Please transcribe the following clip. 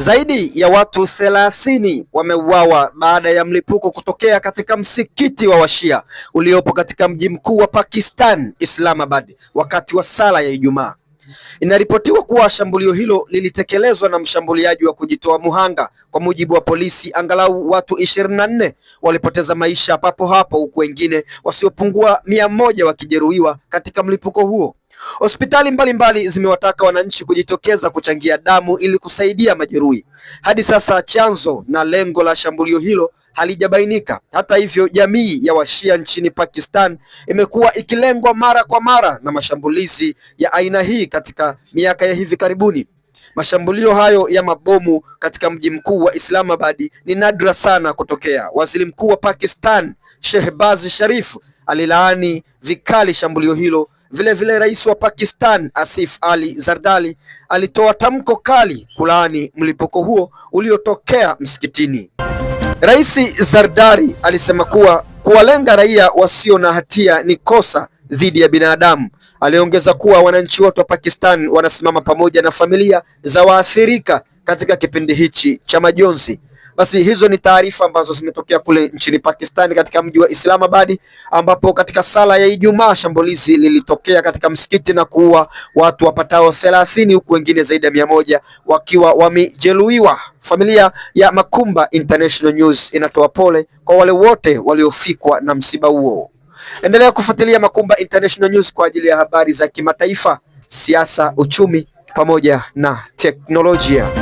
Zaidi ya watu 30 wameuawa baada ya mlipuko kutokea katika msikiti wa Washia uliopo katika mji mkuu wa Pakistan, Islamabad, wakati wa sala ya Ijumaa. Inaripotiwa kuwa shambulio hilo lilitekelezwa na mshambuliaji wa kujitoa muhanga. Kwa mujibu wa polisi, angalau watu 24 walipoteza maisha papo hapo, huku wengine wasiopungua 100 wakijeruhiwa katika mlipuko huo. Hospitali mbalimbali zimewataka wananchi kujitokeza kuchangia damu ili kusaidia majeruhi. Hadi sasa chanzo na lengo la shambulio hilo halijabainika. Hata hivyo, jamii ya Washia nchini Pakistan imekuwa ikilengwa mara kwa mara na mashambulizi ya aina hii katika miaka ya hivi karibuni. Mashambulio hayo ya mabomu katika mji mkuu wa Islamabad ni nadra sana kutokea. Waziri Mkuu wa Pakistan, Shehbaz Sharif, alilaani vikali shambulio hilo. Vile Rais wa Pakistan, Asif Ali Zardari, alitoa tamko kali kulaani mlipuko huo uliotokea msikitini. Rais Zardari alisema kuwa kuwalenga raia wasio na hatia ni kosa dhidi ya binadamu. Aliongeza kuwa wananchi wote wa Pakistan wanasimama pamoja na familia za waathirika katika kipindi hichi cha majonzi. Basi hizo ni taarifa ambazo zimetokea kule nchini Pakistan katika mji wa Islamabad, ambapo katika sala ya Ijumaa shambulizi lilitokea katika msikiti na kuua watu wapatao 30, huku wengine zaidi ya 100 wakiwa wamejeruhiwa. Familia ya Makumba International News inatoa pole kwa wale wote waliofikwa na msiba huo. Endelea kufuatilia Makumba International News kwa ajili ya habari za kimataifa, siasa, uchumi pamoja na teknolojia.